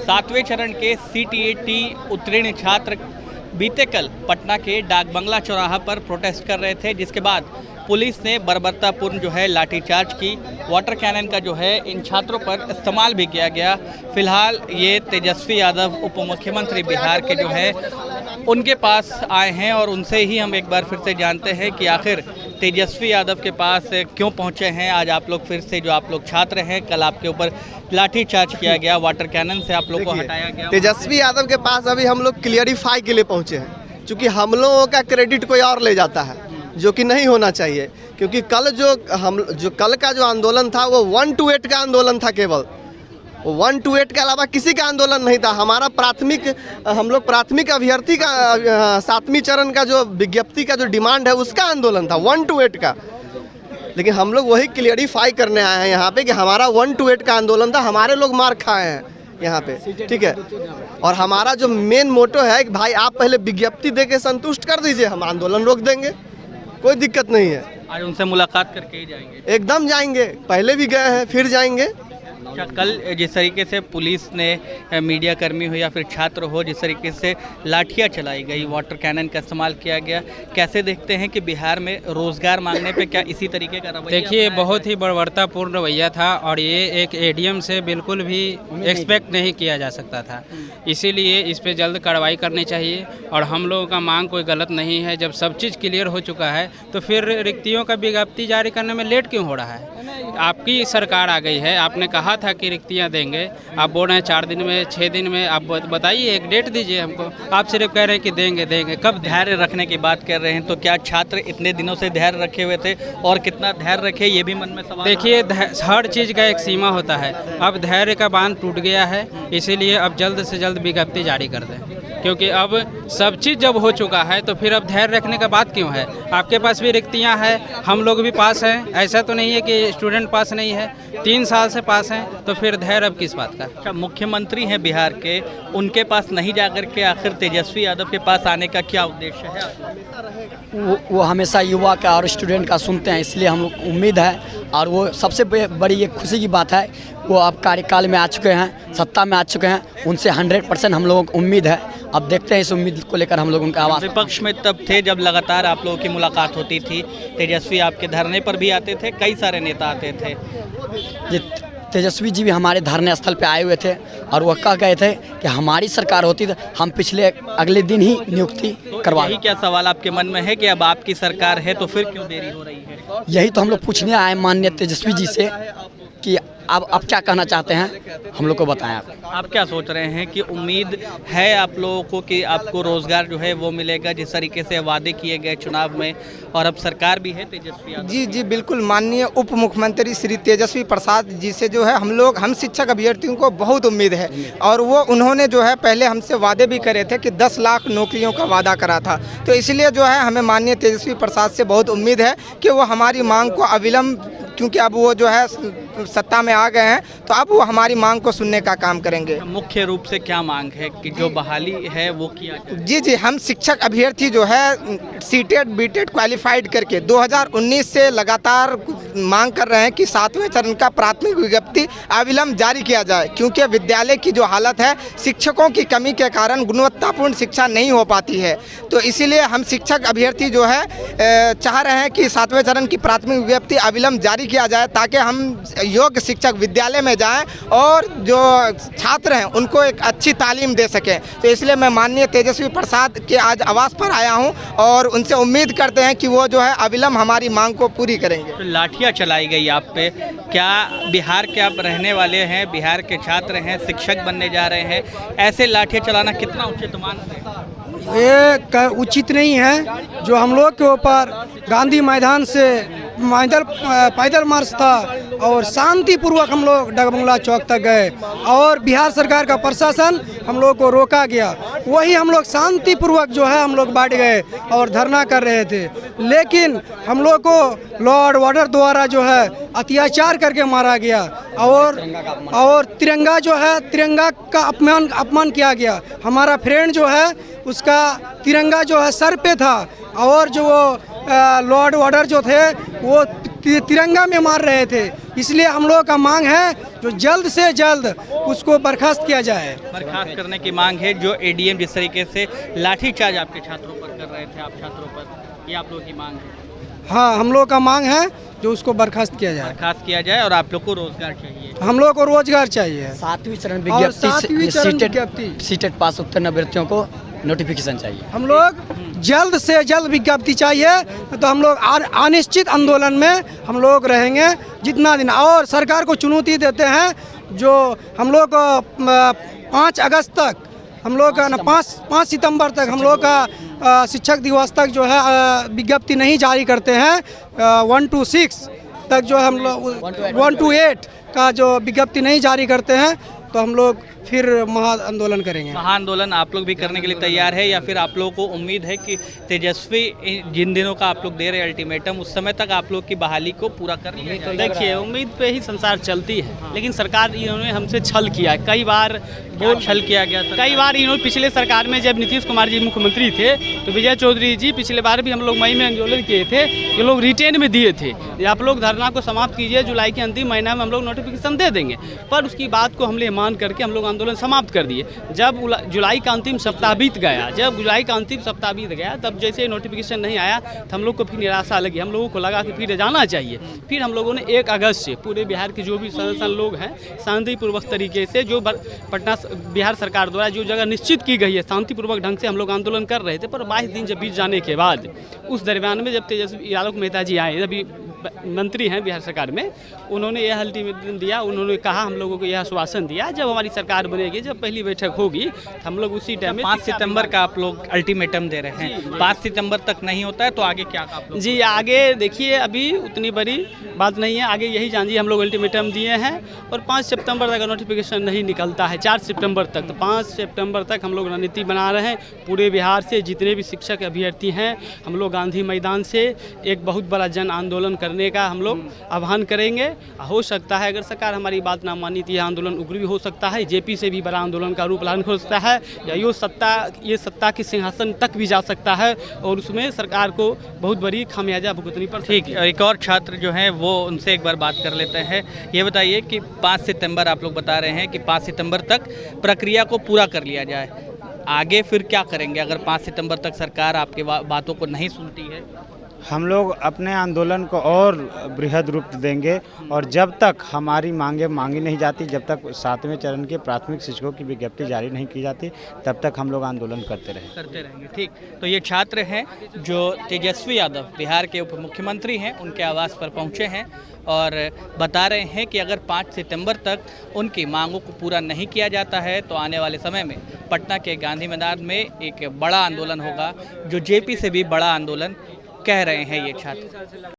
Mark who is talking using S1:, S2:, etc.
S1: 7वें चरण के सीटीईटी उत्तीर्ण छात्र बीते कल पटना के डाक बंगला चौराहा पर प्रोटेस्ट कर रहे थे, जिसके बाद पुलिस ने बर्बरतापूर्ण जो है लाठीचार्ज की। वाटर कैनन का जो है इन छात्रों पर इस्तेमाल भी किया गया। फिलहाल ये तेजस्वी यादव उप मुख्यमंत्री बिहार के जो है उनके पास आए हैं और उनसे ही हम एक बार फिर से जानते हैं कि आखिर तेजस्वी यादव के पास क्यों पहुंचे हैं। आज आप लोग फिर से जो आप लोग छात्र हैं, कल आपके ऊपर लाठीचार्ज किया गया, वाटर कैनन से आप लोग को हटाया गया।
S2: तेजस्वी यादव के पास अभी हम लोग क्लियरिफाई के लिए पहुंचे हैं, क्योंकि हम लोगों का क्रेडिट कोई और ले जाता है, जो कि नहीं होना चाहिए। क्योंकि कल कल का जो आंदोलन था वो 1 to 8 का आंदोलन था, केवल 1 to 8 के अलावा किसी का आंदोलन नहीं था। हमारा हम लोग प्राथमिक अभ्यर्थी का 7वीं चरण का जो विज्ञप्ति का जो डिमांड है उसका आंदोलन था 1 to 8 का। लेकिन हम लोग वही क्लियरिफाई करने आए हैं यहाँ पे कि हमारा 1 to 8 का आंदोलन था, हमारे लोग मार खाए हैं यहाँ पे, ठीक है। और हमारा जो मेन मोटो है कि भाई आप पहले विज्ञप्ति दे के संतुष्ट कर दीजिए, हम आंदोलन रोक देंगे, कोई दिक्कत नहीं है।
S1: आज उनसे मुलाकात करके ही जाएंगे?
S2: एकदम जाएंगे, पहले भी गए हैं, फिर जाएंगे।
S1: अच्छा, कल जिस तरीके से पुलिस ने मीडिया कर्मी हो या फिर छात्र हो, जिस तरीके से लाठियाँ चलाई गई, वाटर कैनन का इस्तेमाल किया गया, कैसे देखते हैं कि बिहार में रोजगार मांगने पे क्या इसी तरीके का रवैया?
S3: देखिए, बहुत ही बर्बरतापूर्ण रवैया था और ये एक एडीएम से बिल्कुल भी एक्सपेक्ट नहीं किया जा सकता था। इसीलिए इस पे जल्द कार्रवाई करनी चाहिए। और हम लोगों का मांग कोई गलत नहीं है। जब सब चीज़ क्लियर हो चुका है तो फिर रिक्तियों का विज्ञप्ति जारी करने में लेट क्यों हो रहा है? आपकी सरकार आ गई है, आपने कहा था कि रिक्तियां देंगे, आप बोल रहे हैं 4 दिन में, 6 दिन में। आप बताइए, एक डेट दीजिए हमको। आप सिर्फ कह रहे हैं कि देंगे। कब?
S1: धैर्य रखने की बात कर रहे हैं, तो क्या छात्र इतने दिनों से धैर्य रखे हुए थे और कितना धैर्य रखे, ये भी मन में सवाल।
S3: देखिए, हर चीज़ का एक सीमा होता है। अब धैर्य का बांध टूट गया है, इसीलिए अब जल्द से जल्द विज्ञप्ति जारी कर दें, क्योंकि अब सब चीज़ जब हो चुका है तो फिर अब धैर्य रखने का बात क्यों है? आपके पास भी रिक्तियां हैं, हम लोग भी पास हैं। ऐसा तो नहीं है कि स्टूडेंट पास नहीं है, 3 साल से पास हैं, तो फिर धैर्य अब किस बात का?
S1: अच्छा, मुख्यमंत्री हैं बिहार के, उनके पास नहीं जाकर के आखिर तेजस्वी यादव के पास आने का क्या उद्देश्य है?
S4: वो हमेशा युवा का और स्टूडेंट का सुनते हैं, इसलिए हम लोग उम्मीद है। और वो सबसे बड़ी एक खुशी की बात है, वो अब कार्यकाल में आ चुके हैं, सत्ता में आ चुके हैं, उनसे 100% हम लोगों को उम्मीद है। अब देखते हैं, इस उम्मीद को लेकर हम लोग उनका आवाज़।
S1: विपक्ष में तब थे जब लगातार आप लोगों की मुलाकात होती थी, तेजस्वी आपके धरने पर भी आते थे, कई सारे नेता आते थे।
S4: ये तेजस्वी जी भी हमारे धरने स्थल पे आए हुए थे और वो कह गए थे कि हमारी सरकार होती तो हम अगले दिन ही नियुक्ति करवा।
S1: यही क्या सवाल आपके मन में है कि अब आपकी सरकार है तो फिर क्यों देरी हो रही है?
S4: यही तो हम लोग पूछने आए माननीय तेजस्वी जी से कि आप क्या कहना चाहते हैं, हम लोग को बताएं।
S1: आप क्या सोच रहे हैं कि उम्मीद है आप लोगों को कि आपको रोजगार जो है वो मिलेगा, जिस तरीके से वादे किए गए चुनाव में, और अब सरकार भी है तेजस्वी यादव?
S5: जी बिल्कुल। माननीय उप मुख्यमंत्री श्री तेजस्वी प्रसाद जी से जो है हम शिक्षक अभ्यर्थियों को बहुत उम्मीद है। और वो उन्होंने जो है पहले हमसे वादे भी करे थे कि 10 लाख नौकरियों का वादा करा था। तो इसलिए जो है हमें माननीय तेजस्वी प्रसाद से बहुत उम्मीद है कि वो हमारी मांग को अविलंब, क्योंकि अब वो जो है सत्ता में आ गए हैं, तो अब वो हमारी मांग को सुनने का काम करेंगे।
S1: मुख्य रूप से क्या मांग है कि जो बहाली है वो किया जाए?
S5: जी, हम शिक्षक अभ्यर्थी जो है सीटेट बीटेट क्वालिफाइड करके 2019 से लगातार मांग कर रहे हैं कि 7वें चरण का प्राथमिक विज्ञप्ति अविलंब जारी किया जाए, क्योंकि विद्यालय की जो हालत है, शिक्षकों की कमी के कारण गुणवत्तापूर्ण शिक्षा नहीं हो पाती है। तो इसीलिए हम शिक्षक अभ्यर्थी जो है चाह रहे हैं कि 7वें चरण की प्राथमिक विज्ञप्ति अविलंब जारी किया जाए, ताकि हम योग्य शिक्षक विद्यालय में जाएं और जो छात्र हैं उनको एक अच्छी तालीम दे सकें। तो इसलिए मैं माननीय तेजस्वी प्रसाद के आज आवास पर आया हूं और उनसे उम्मीद करते हैं कि वो जो है अविलंब हमारी मांग को पूरी करेंगे।
S1: तो लाठियाँ चलाई गई आप पे, क्या बिहार के आप रहने वाले हैं, बिहार के छात्र हैं, शिक्षक बनने जा रहे हैं, ऐसे लाठियाँ चलाना कितना उचित मानते हैं?
S6: ये उचित नहीं है। जो हम लोग के ऊपर गांधी मैदान से पैदल मार्च था और शांतिपूर्वक हम लोग डाक बंगला चौक तक गए और बिहार सरकार का प्रशासन हम लोग को रोका गया। वही हम लोग शांतिपूर्वक जो है हम लोग बैठ गए और धरना कर रहे थे, लेकिन हम लोग को लॉ एंड ऑर्डर द्वारा जो है अत्याचार करके मारा गया और तिरंगा जो है, तिरंगा का अपमान किया गया। हमारा फ्रेंड जो है उसका तिरंगा जो है सर पे था और जो वो लॉ एंड ऑर्डर जो थे वो तिरंगा में मार रहे थे। इसलिए हम लोग का मांग है जो जल्द से जल्द उसको बर्खास्त किया जाए।
S1: बर्खास्त करने की मांग है। जो एडीएम जिस तरीके से लाठीचार्ज आपके छात्रों पर कर रहे थे, आप छात्रों पर, ये आप लोगों की मांग है?
S6: हाँ, हम लोग का मांग है जो उसको बर्खास्त किया जाए।
S1: बर्खास्त किया जाए। और आप लोग को रोजगार चाहिए?
S6: हम लोग को रोजगार चाहिए।
S4: 7वीं चरण
S6: और 7वीं चरण विज्ञप्ति
S4: सीटेट पास उत्तीर्ण अभ्यर्थियों को नोटिफिकेशन चाहिए।
S6: हम लोग जल्द से जल्द विज्ञप्ति चाहिए, तो हम लोग अनिश्चित आंदोलन में हम लोग रहेंगे जितना दिन। और सरकार को चुनौती देते हैं जो हम लोग 5 अगस्त तक हम लोग का 5 सितंबर तक हम लोग का शिक्षक दिवस तक जो है विज्ञप्ति नहीं जारी करते हैं। 1 to 6 तक जो हम लोग 1 to 8 का जो विज्ञप्ति नहीं जारी करते हैं तो हम लोग फिर महा आंदोलन करेंगे।
S1: महा आंदोलन आप लोग भी करने के लिए तैयार है, या फिर आप लोगों को उम्मीद है कि तेजस्वी जिन दिनों का आप लोग दे रहे अल्टीमेटम, उस समय तक आप लोग की बहाली को पूरा कर लिया जाए?
S7: देखिए, उम्मीद पे ही संसार चलती है, लेकिन सरकार इन्होंने हमसे छल किया है कई बार।
S1: छल किया गया
S7: कई बार इन्होंने पिछले सरकार में जब नीतीश कुमार जी मुख्यमंत्री थे तो विजय चौधरी जी पिछले बार भी हम लोग मई में आंदोलन किए थे, ये लोग रिटेन में दिए थे, आप लोग धरना को समाप्त कीजिए, जुलाई के अंतिम महीना में हम लोग नोटिफिकेशन दे देंगे। पर उसकी बात को हमने मान करके हम लोग आंदोलन समाप्त कर दिए। जब जुलाई का अंतिम सप्ताह बीत गया, तब जैसे नोटिफिकेशन नहीं आया तो हम लोग को फिर निराशा लगी। हम लोगों को लगा कि फिर जाना चाहिए। फिर हम लोगों ने 1 अगस्त से पूरे बिहार के जो भी संस्थान लोग हैं शांतिपूर्वक तरीके से, जो पटना बिहार सरकार द्वारा जो जगह निश्चित की गई है, शांतिपूर्वक ढंग से हम लोग आंदोलन कर रहे थे। पर 22 दिन जब बीत जाने के बाद उस दरमियान में जब तेजस्वी आलोक मेहता जी आए, अभी मंत्री हैं बिहार सरकार में, उन्होंने यह अल्टीमेटम दिया। उन्होंने कहा, हम लोगों को यह आश्वासन दिया, जब हमारी सरकार बनेगी, जब पहली बैठक होगी तो हम लोग उसी टाइम में
S1: 5 सितंबर का आप लोग अल्टीमेटम दे रहे हैं। 5 सितंबर तक नहीं होता है तो आगे क्या आप लोग?
S7: जी, आगे देखिए, अभी उतनी बड़ी बात नहीं है। आगे यही जानिए, हम लोग अल्टीमेटम दिए हैं और 5 सितंबर तक नोटिफिकेशन नहीं निकलता है, 4 सितंबर तक। तो 5 सितंबर तक हम लोग रणनीति बना रहे हैं। पूरे बिहार से जितने भी शिक्षक अभ्यर्थी हैं, हम लोग गांधी मैदान से एक बहुत बड़ा जन आंदोलन करने का हम लोग आह्वान करेंगे। हो सकता है अगर सरकार हमारी बात ना मानी तो यह आंदोलन उग्र भी हो सकता है, जेपी से भी बड़ा आंदोलन का रूप धारण हो सकता है, या ये सत्ता के सिंहासन तक भी जा सकता है और उसमें सरकार को बहुत बड़ी खामियाजा भुगतनी पड़ सकती है।
S1: ठीक, एक और छात्र जो हैं वो उनसे एक बार बात कर लेते हैं। ये बताइए कि 5 सितंबर आप लोग बता रहे हैं कि 5 सितंबर तक प्रक्रिया को पूरा कर लिया जाए, आगे फिर क्या करेंगे अगर 5 सितंबर तक सरकार आपके बातों को नहीं सुनती है?
S8: हम लोग अपने आंदोलन को और बृहद रूप देंगे और जब तक हमारी मांगी नहीं जाती, जब तक 7वें चरण के प्राथमिक शिक्षकों की विज्ञप्ति जारी नहीं की जाती, तब तक हम लोग आंदोलन करते रहेंगे।
S1: ठीक, तो ये छात्र हैं जो तेजस्वी यादव बिहार के उप मुख्यमंत्री हैं, उनके आवास पर पहुंचे हैं और बता रहे हैं कि अगर 5 सितंबर तक उनकी मांगों को पूरा नहीं किया जाता है तो आने वाले समय में पटना के गांधी मैदान में एक बड़ा आंदोलन होगा, जो जेपी से भी बड़ा आंदोलन कह रहे हैं ये छात्र।